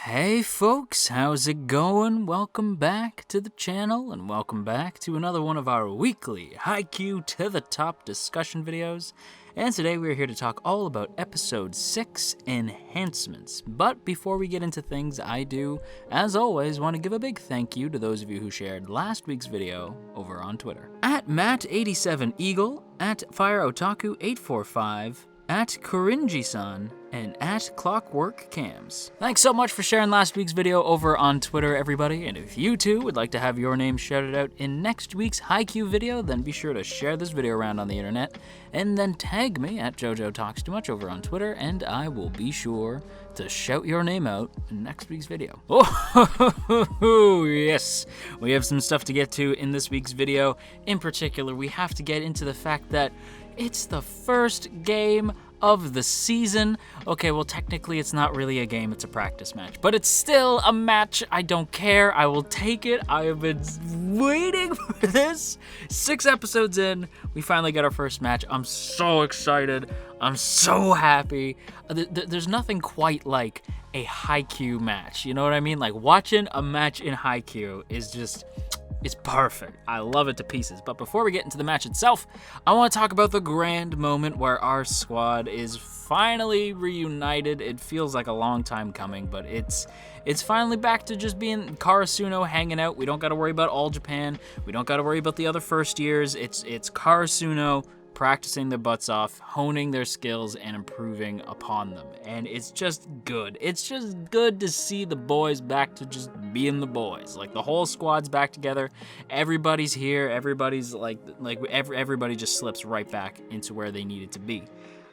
Hey folks, how's it going? Welcome back to the channel and welcome back to another one of our weekly Haikyu to the Top discussion videos. And today we're here to talk all about episode 6, Enhancements. But before we get into things, I do, as always, want to give a big thank you to those of you who shared last week's video over on Twitter. At Matt87Eagle, at FireOtaku845, at Korinji-san, and at Clockwork Cams. Thanks so much for sharing last week's video over on Twitter, everybody, and if you too would like to have your name shouted out in next week's Haikyu video, then be sure to share this video around on the internet, and then tag me at JoJo Talks Too Much over on Twitter, and I will be sure to shout your name out in next week's video. Oh, yes, we have some stuff to get to in this week's video. In particular, we have to get into the fact that it's the first game of the season. Okay, well, technically it's not really a game, it's a practice match, but it's still a match. I don't care, I will take it. I have been waiting for this. 6 episodes in, we finally got our first match. I'm so excited, I'm so happy. There's nothing quite like a Haikyu match, you know what I mean? Like, watching a match in Haikyu is just, it's perfect. I love it to pieces. But before we get into the match itself, I want to talk about the grand moment where our squad is finally reunited. It feels like a long time coming, but it's finally back to just being Karasuno hanging out. We don't got to worry about All Japan. We don't got to worry about the other first years. It's Karasuno practicing their butts off, honing their skills, and improving upon them. And it's just good. It's just good to see the boys back to just being the boys. Like, the whole squad's back together. Everybody's here. Everybody's everybody just slips right back into where they needed to be.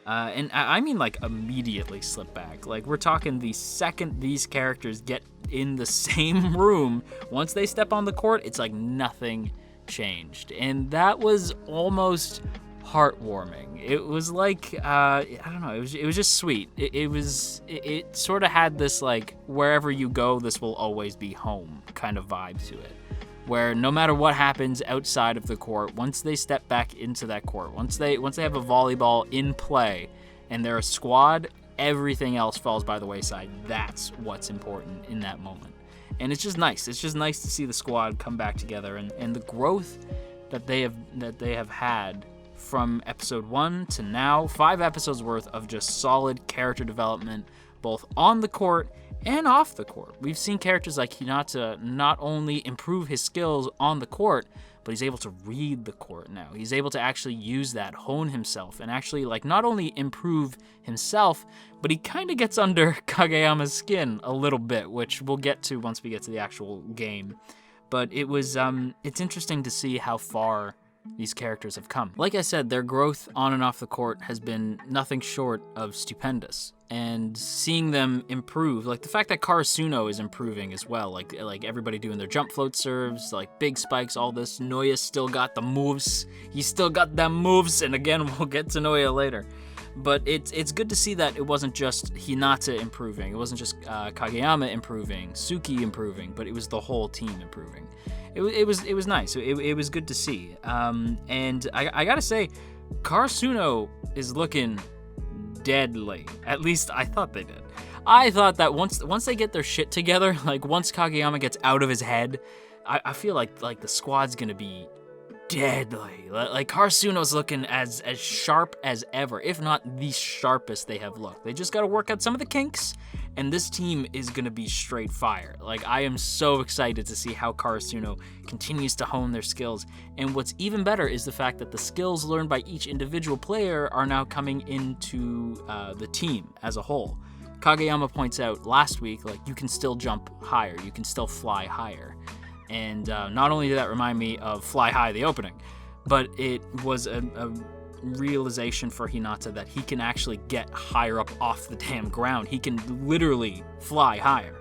And I mean, like, immediately slip back. Like, we're talking the second these characters get in the same room, once they step on the court, it's like nothing changed. And that was almost heartwarming. It was like, I don't know, it was just sweet. It sort of had this, like, wherever you go, this will always be home kind of vibe to it, where no matter what happens outside of the court, once they step back into that court, once they have a volleyball in play and they're a squad, everything else falls by the wayside. That's what's important in that moment. And it's just nice. It's just nice to see the squad come back together and the growth that they have had from episode 1 to now. 5 episodes worth of just solid character development, both on the court and off the court. We've seen characters like Hinata not only improve his skills on the court, but he's able to read the court now. He's able to actually use that, hone himself, and actually, like, not only improve himself, but he kind of gets under Kageyama's skin a little bit, which we'll get to once we get to the actual game. But it was, it's interesting to see how far these characters have come. Like I said, their growth on and off the court has been nothing short of stupendous. And seeing them improve, like the fact that Karasuno is improving as well, like everybody doing their jump float serves, like big spikes, all this. Noya's still got the moves. He's still got them moves, and again, we'll get to Noya later. But it's good to see that it wasn't just Hinata improving, it wasn't just Kageyama improving, Suki improving, but it was the whole team improving. It was nice. It was good to see. And I gotta say, Karasuno is looking deadly. At least I thought they did. I thought that once they get their shit together, like once Kageyama gets out of his head, I feel like the squad's gonna be deadly. Like, Karasuno's looking as sharp as ever, if not the sharpest they have looked. They just gotta work out some of the kinks, and this team is gonna be straight fire. Like, I am so excited to see how Karasuno continues to hone their skills. And what's even better is the fact that the skills learned by each individual player are now coming into the team as a whole. Kageyama points out last week, like, you can still jump higher, you can still fly higher. And not only did that remind me of Fly High, the opening, but it was a realization for Hinata that he can actually get higher up off the damn ground. He can literally fly higher.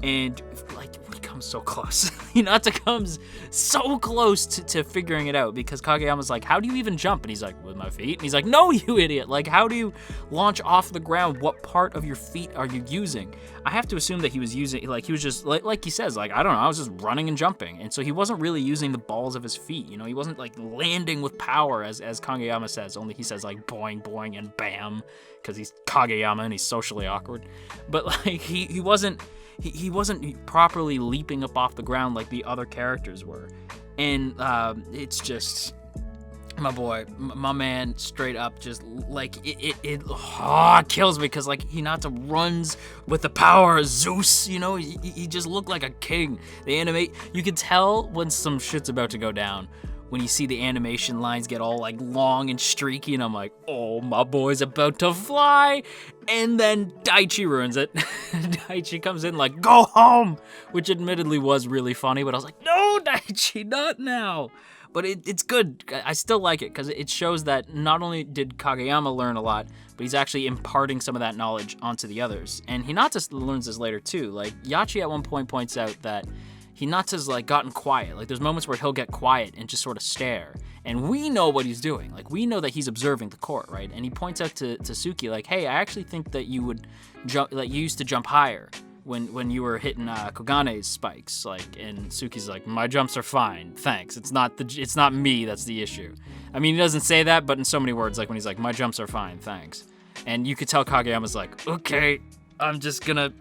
And, like, we come so close. Hinata comes so close to figuring it out, because Kageyama's like, how do you even jump? And he's like, with my feet. And he's like, no, you idiot. Like, how do you launch off the ground? What part of your feet are you using? I have to assume that he was using, like, he was just, like he says, like, I don't know, I was just running and jumping. And so he wasn't really using the balls of his feet, you know? He wasn't, like, landing with power, as Kageyama says. Only he says, like, boing, boing, and bam, because he's Kageyama and he's socially awkward. But, like, he wasn't he wasn't properly leaping up off the ground like the other characters were. And it's just, my boy, my man, straight up, just like it kills me, because like Hinata runs with the power of Zeus, you know. He just looked like a king. You can tell when some shit's about to go down when you see the animation lines get all like long and streaky, and I'm like, oh, my boy's about to fly. And then Daichi ruins it. Daichi comes in like, go home, which admittedly was really funny, but I was like, no, Daichi, not now. But it's good. I still like it, because it shows that not only did Kageyama learn a lot, but he's actually imparting some of that knowledge onto the others. And Hinata learns this later too. Like, Yachi at one point points out that Hinata's like gotten quiet. Like, there's moments where he'll get quiet and just sort of stare. And we know what he's doing. Like, we know that he's observing the court, right? And he points out to Suki, like, hey, I actually think that you would jump, like, you used to jump higher when you were hitting Kogane's spikes. Like, and Suki's like, my jumps are fine, thanks. It's not me that's the issue. I mean, he doesn't say that, but in so many words, like when he's like, my jumps are fine, thanks. And you could tell Kageyama's like, okay, I'm just gonna,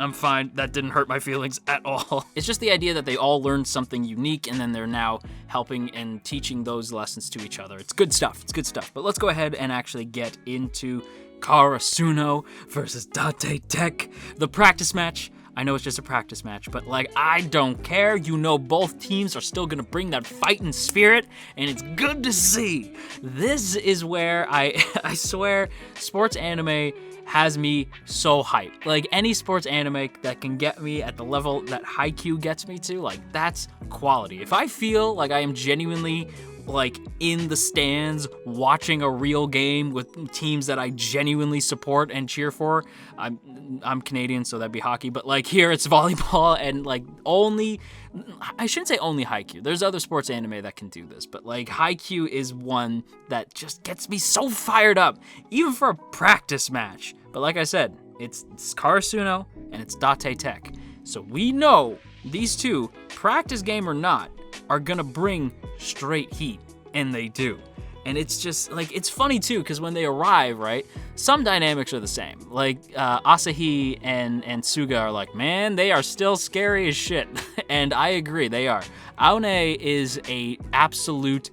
I'm fine. That didn't hurt my feelings at all. It's just the idea that they all learned something unique, and then they're now helping and teaching those lessons to each other. It's good stuff. But let's go ahead and actually get into Karasuno versus Date Tech, the practice match. I know it's just a practice match, but like, I don't care. Both teams are still gonna bring that fighting spirit, and it's good to see. This is where I swear, sports anime has me so hyped. Like, any sports anime that can get me at the level that Haikyu gets me to, like, that's quality. If I feel like I am genuinely like in the stands watching a real game with teams that I genuinely support and cheer for, I'm Canadian, so that'd be hockey, but like here it's volleyball, and like I shouldn't say only Haikyu. There's other sports anime that can do this, but like Haikyu is one that just gets me so fired up, even for a practice match. But like I said, it's Karasuno and it's Date Tech. So we know these two, practice game or not, are gonna bring straight heat, and they do. And it's just like, it's funny too, because when they arrive, right, some dynamics are the same. Like Asahi and Suga are like, man, they are still scary as shit. And I agree, they are. Aone is a absolute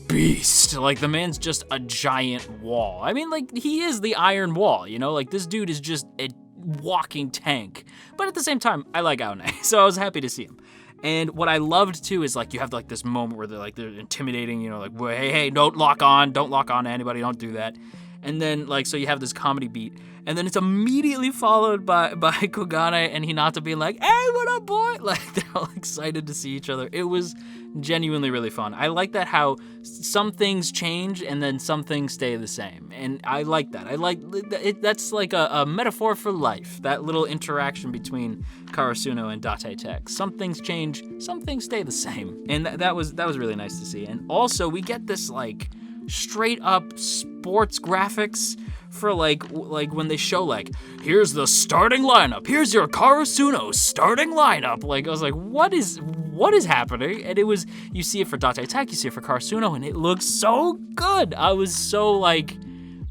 beast. Like, the man's just a giant wall. I mean, like, he is the iron wall, like this dude is just a walking tank. But at the same time, I like Aone, so I was happy to see him. And what I loved too is like, you have like this moment where they're intimidating, like, well, hey, don't lock on to anybody, don't do that. And then like, so you have this comedy beat, and then it's immediately followed by Kogane and Hinata being like, hey, what up, boy? Like, they're all excited to see each other. It was genuinely really fun. I like that, how some things change and then some things stay the same. And I like that. I like it. That's like a metaphor for life, that little interaction between Karasuno and Date Tech. Some things change, some things stay the same. And that was really nice to see. And also, we get this like straight up sports graphics for like when they show like, here's the starting lineup, here's your Karasuno starting lineup. Like, I was like, what is happening? And it was, you see it for Date Tech, you see it for Karasuno, and it looks so good. I was so like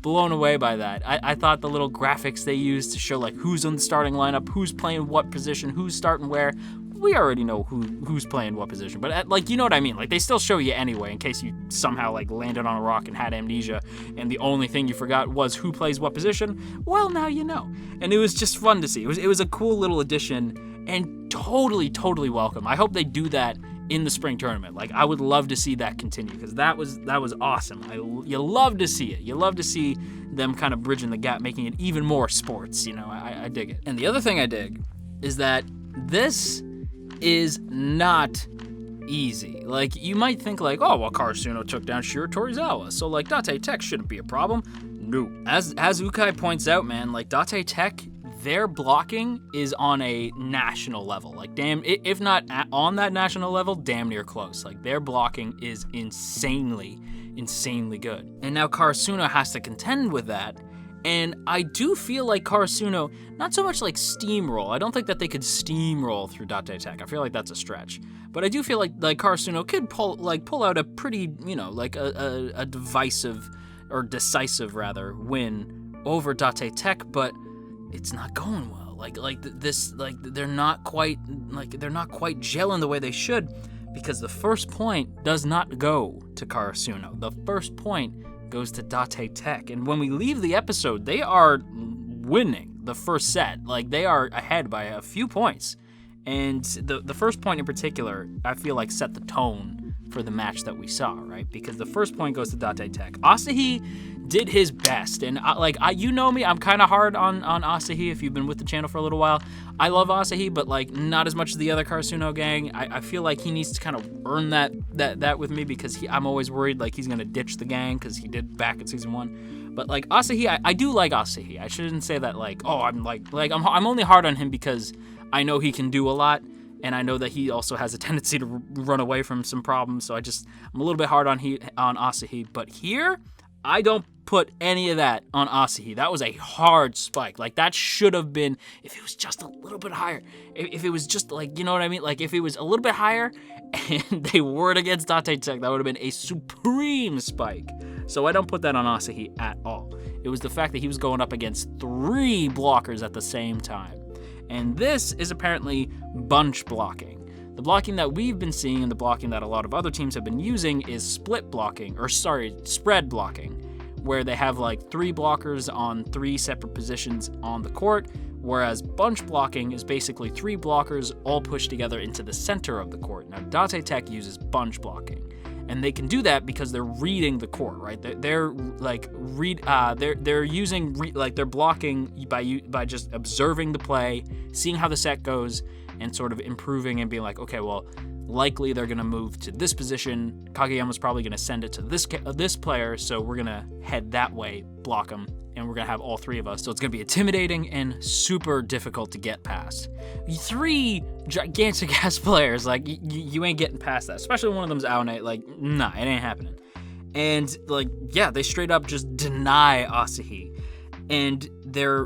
blown away by that. I thought the little graphics they used to show like who's on the starting lineup, who's playing what position, who's starting where. We already know who's playing what position, but like, you know what I mean? Like, they still show you anyway, in case you somehow like landed on a rock and had amnesia, and the only thing you forgot was who plays what position. Well, now you know. And it was just fun to see. It was a cool little addition, and totally welcome. I hope they do that in the spring tournament. Like, I would love to see that continue, because that was awesome. You love to see it. You love to see them kind of bridging the gap, making it even more sports. I dig it. And the other thing I dig is that this is not easy. Like, you might think like, oh, well, Karasuno took down Shiro Torizawa, so like Date Tech shouldn't be a problem. No. As Ukai points out, man, like Date Tech, their blocking is on a national level. Like, damn, if not on that national level, damn near close. Like, their blocking is insanely good. And now Karasuno has to contend with that. And I do feel like Karasuno, not so much like steamroll. I don't think that they could steamroll through Date Tech. I feel like that's a stretch. But I do feel like Karasuno could pull out a pretty, like a decisive win over Date Tech, but it's not going well. They're not quite gelling the way they should, because the first point does not go to Karasuno. The first point goes to Date Tech. And when we leave the episode, they are winning the first set. Like, they are ahead by a few points. And the first point in particular, I feel like set the tone for the match that we saw, right? Because the first point goes to Date Tech. Asahi did his best, and you know me, I'm kind of hard on Asahi if you've been with the channel for a little while. I love Asahi, but like not as much as the other Karasuno gang. I feel like he needs to kind of earn that with me, because I'm always worried like he's gonna ditch the gang, because he did back in season 1. But like Asahi, I do like Asahi. I shouldn't say that like, oh, I'm only hard on him because I know he can do a lot, and I know that he also has a tendency to run away from some problems. So I'm a little bit hard on Asahi. But here, I don't put any of that on Asahi. That was a hard spike. Like, that should have been, if it was just a little bit higher, if it was just like, you know what I mean? Like, if it was a little bit higher and they weren't against Date Tech, that would have been a supreme spike. So I don't put that on Asahi at all. It was the fact that he was going up against 3 blockers at the same time. And this is apparently bunch blocking. The blocking that we've been seeing and the blocking that a lot of other teams have been using is spread blocking, where they have like 3 blockers on 3 separate positions on the court, whereas bunch blocking is basically 3 blockers all pushed together into the center of the court. Now, Date Tech uses bunch blocking, and they can do that because they're reading the court, right? They're blocking by just observing the play, seeing how the set goes, and sort of improving and being like, okay, well, likely they're going to move to this position. Kageyama's probably going to send it to this player, so we're going to head that way, block them, and we're going to have all 3 of us. So it's going to be intimidating and super difficult to get past. 3 gigantic-ass players, like, you ain't getting past that, especially one of them's Aone. Like, nah, it ain't happening. And, like, yeah, they straight up just deny Asahi. And they're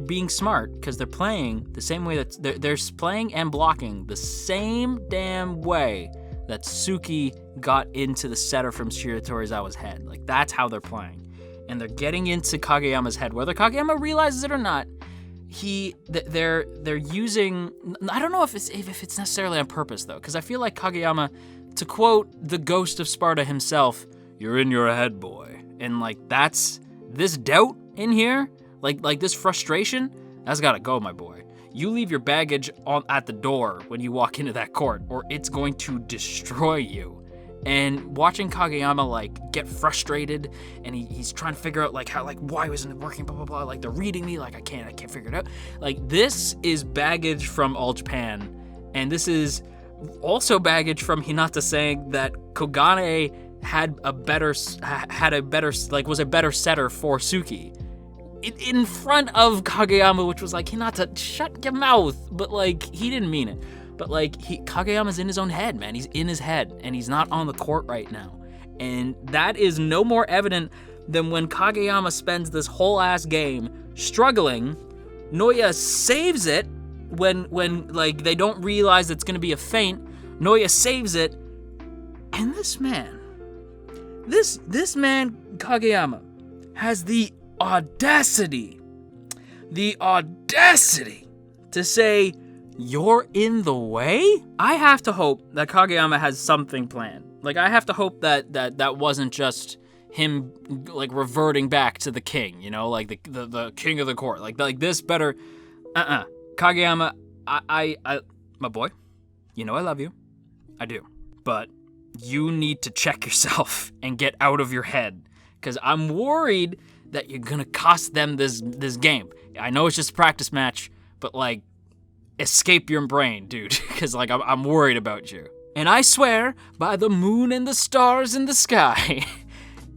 being smart, because they're playing the same way that they're playing and blocking the same damn way that Suki got into the setter from Shiratorizawa's head. Like, that's how they're playing, and they're getting into Kageyama's head, whether Kageyama realizes it or not. They're using, I don't know if it's necessarily on purpose though, because I feel like Kageyama, to quote the ghost of Sparta himself, "You're in your head, boy," and like, that's this doubt in here. Like this frustration, that's gotta go, my boy. You leave your baggage at the door when you walk into that court, or it's going to destroy you. And watching Kageyama like get frustrated, and he's trying to figure out like how, like, why wasn't it working, blah blah blah. Like, they're reading me, like I can't figure it out. Like, this is baggage from All Japan, and this is also baggage from Hinata saying that Kogane was a better setter for Suki. In front of Kageyama, which was like, Hinata, shut your mouth. But like, he didn't mean it. But like, Kageyama's in his own head, man. He's in his head, and he's not on the court right now. And that is no more evident than when Kageyama spends this whole ass game struggling. Noya saves it when like they don't realize it's gonna be a feint. Noya saves it, and this man Kageyama has the audacity to say, "You're in the way?" I have to hope that Kageyama has something planned. Like, I have to hope that wasn't just him like reverting back to the king, you know, like the king of the court. Like this better. Kageyama, I my boy, you know I love you, I do, but you need to check yourself and get out of your head, because I'm worried that you're gonna cost them this game. I know it's just a practice match, but like, escape your brain, dude, because like I'm worried about you. And I swear by the moon and the stars in the sky,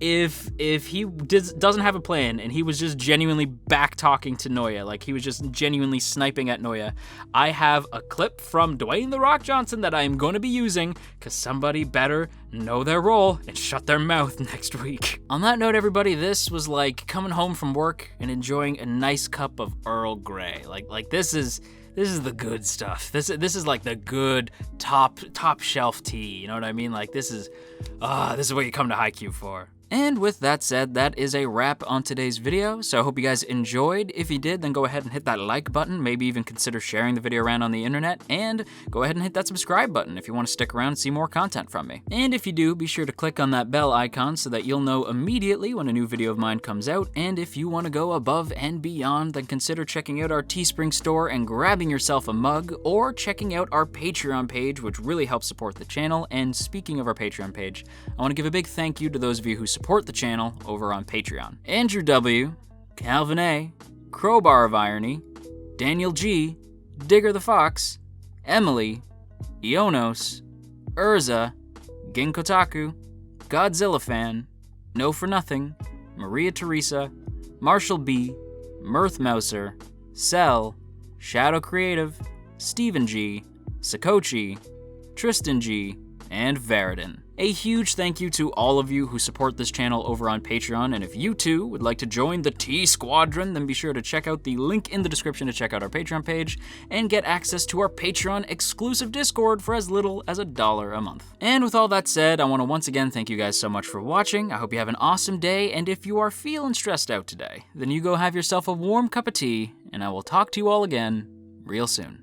if he doesn't have a plan and he was just genuinely back talking to Noya, like he was just genuinely sniping at Noya, I have a clip from Dwayne "The Rock" Johnson that I am going to be using, because somebody better know their role and shut their mouth next week. On that note, everybody, this was like coming home from work and enjoying a nice cup of Earl Grey. Like this is the good stuff. This is like the good top shelf tea. You know what I mean? Like, this is what you come to Haikyu for. And with that said, that is a wrap on today's video, so I hope you guys enjoyed. If you did, then go ahead and hit that like button, maybe even consider sharing the video around on the internet, and go ahead and hit that subscribe button if you want to stick around and see more content from me. And if you do, be sure to click on that bell icon so that you'll know immediately when a new video of mine comes out, and if you want to go above and beyond, then consider checking out our Teespring store and grabbing yourself a mug, or checking out our Patreon page, which really helps support the channel. And speaking of our Patreon page, I want to give a big thank you to those of you who support the channel over on Patreon. Andrew W., Calvin A., Crowbar of Irony, Daniel G., Digger the Fox, Emily, Ionos, Urza, Ginkotaku, Godzilla Fan, No For Nothing, Maria Teresa, Marshall B., Mirth Mouser, Cell, Shadow Creative, Stephen G., Sakochi, Tristan G., and Veridin. A huge thank you to all of you who support this channel over on Patreon, and if you too would like to join the T Squadron, then be sure to check out the link in the description to check out our Patreon page and get access to our Patreon exclusive Discord for as little as $1 a month. And with all that said, I want to once again thank you guys so much for watching. I hope you have an awesome day, and if you are feeling stressed out today, then you go have yourself a warm cup of tea, and I will talk to you all again real soon.